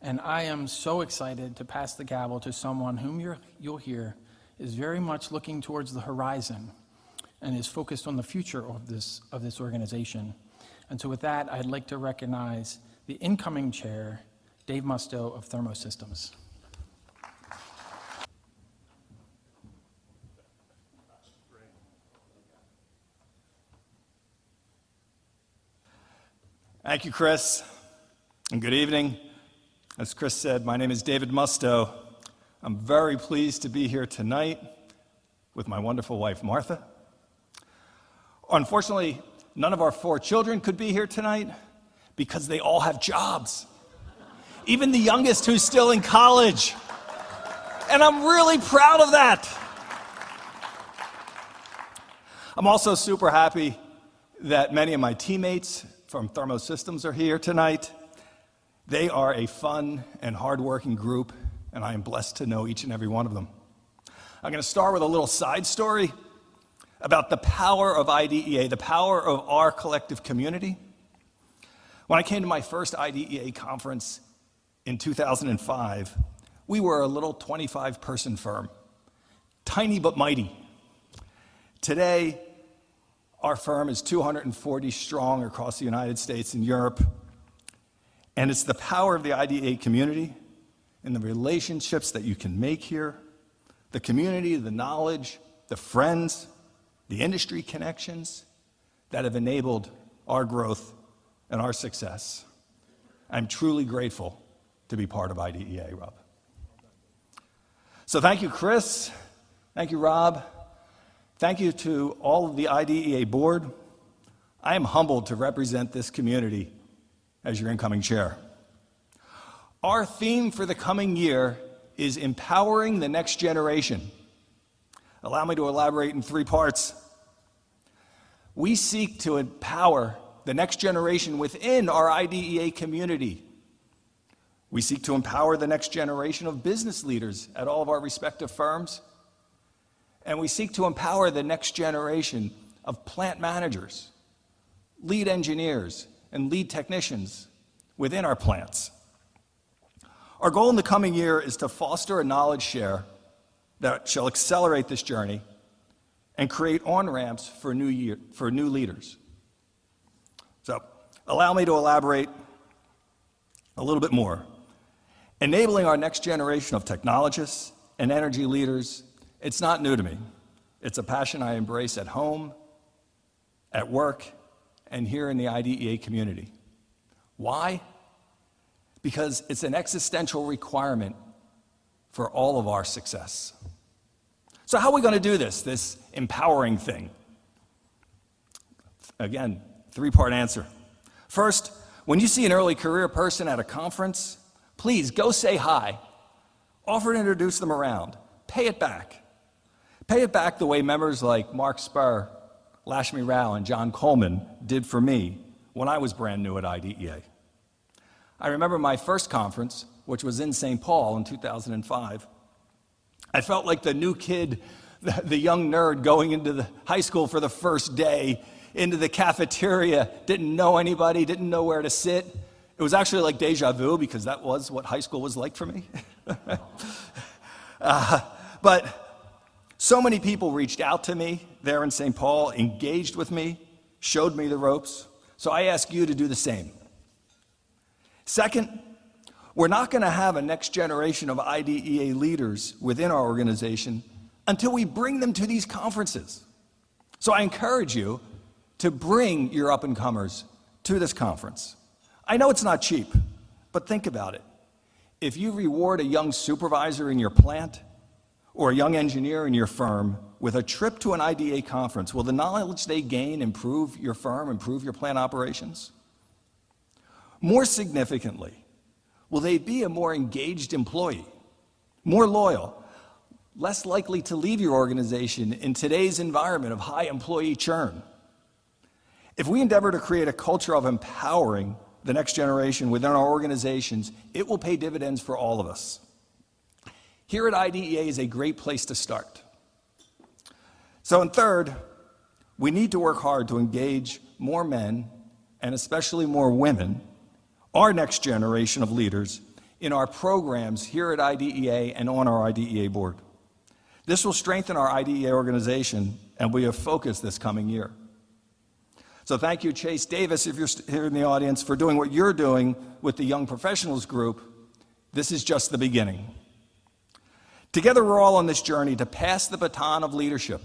And I am so excited to pass the gavel to someone whom you'll hear is very much looking towards the horizon and is focused on the future of this organization. And so with that, I'd like to recognize the incoming chair, Dave Musto of Thermo Systems. Thank you, Chris, and good evening. As Chris said, my name is David Musto. I'm very pleased to be here tonight with my wonderful wife, Martha. Unfortunately, none of our 4 children could be here tonight because they all have jobs. Even the youngest, who's still in college. And I'm really proud of that. I'm also super happy that many of my teammates from Thermo Systems are here tonight. They are a fun and hardworking group, and I am blessed to know each and every one of them. I'm going to start with a little side story about the power of IDEA, the power of our collective community. When I came to my first IDEA conference in 2005, we were a little 25-person firm, tiny but mighty. Today, our firm is 240 strong across the United States and Europe, and it's the power of the IDEA community and the relationships that you can make here, the community, the knowledge, the friends, the industry connections that have enabled our growth and our success. I'm truly grateful to be part of IDEA, Rob. So thank you, Chris. Thank you, Rob. Thank you to all of the IDEA board. I am humbled to represent this community as your incoming chair. Our theme for the coming year is empowering the next generation. Allow me to elaborate in 3 parts. We seek to empower the next generation within our IDEA community. We seek to empower the next generation of business leaders at all of our respective firms. And we seek to empower the next generation of plant managers, lead engineers, and lead technicians within our plants. Our goal in the coming year is to foster a knowledge share that shall accelerate this journey and create on-ramps for new leaders. So, allow me to elaborate a little bit more. Enabling our next generation of technologists and energy leaders, it's not new to me. It's a passion I embrace at home, at work, and here in the IDEA community. Why? Because it's an existential requirement for all of our success. So how are we going to do this empowering thing? Again, 3-part answer. First, when you see an early career person at a conference, please go say hi. Offer to introduce them around. Pay it back. Pay it back the way members like Mark Spur, Lashmi Rao, and John Coleman did for me when I was brand new at IDEA. I remember my first conference, which was in St. Paul in 2005. I felt like the new kid, the young nerd going into the high school for the first day, into the cafeteria, didn't know anybody, didn't know where to sit. It was actually like deja vu because that was what high school was like for me. But so many people reached out to me there in St. Paul, engaged with me, showed me the ropes. So I ask you to do the same. Second, we're not going to have a next generation of IDEA leaders within our organization until we bring them to these conferences. So I encourage you to bring your up-and-comers to this conference. I know it's not cheap, but think about it. If you reward a young supervisor in your plant or a young engineer in your firm with a trip to an IDEA conference, will the knowledge they gain improve your firm, improve your plant operations? More significantly, will they be a more engaged employee, more loyal, less likely to leave your organization in today's environment of high employee churn? If we endeavor to create a culture of empowering the next generation within our organizations, it will pay dividends for all of us. Here at IDEA is a great place to start. So, and third, we need to work hard to engage more men, and especially more women, our next generation of leaders, in our programs here at IDEA and on our IDEA board. This will strengthen our IDEA organization, and we have focused this coming year. So thank you, Chase Davis, if you're here in the audience, for doing what you're doing with the Young Professionals Group. This is just the beginning. Together, we're all on this journey to pass the baton of leadership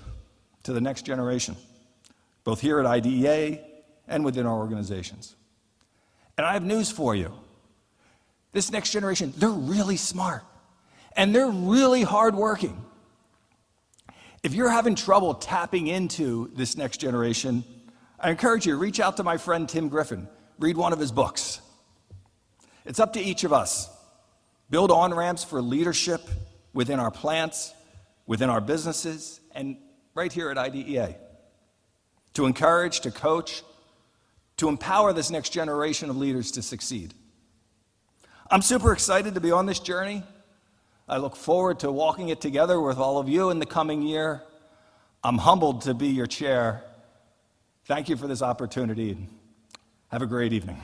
to the next generation, both here at IDEA and within our organizations. And I have news for you. This next generation, they're really smart, and they're really hardworking. If you're having trouble tapping into this next generation, I encourage you to reach out to my friend Tim Griffin. Read one of his books. It's up to each of us. Build on-ramps for leadership within our plants, within our businesses, and right here at IDEA. To encourage, to coach, to empower this next generation of leaders to succeed. I'm super excited to be on this journey. I look forward to walking it together with all of you in the coming year. I'm humbled to be your chair. Thank you for this opportunity, and have a great evening.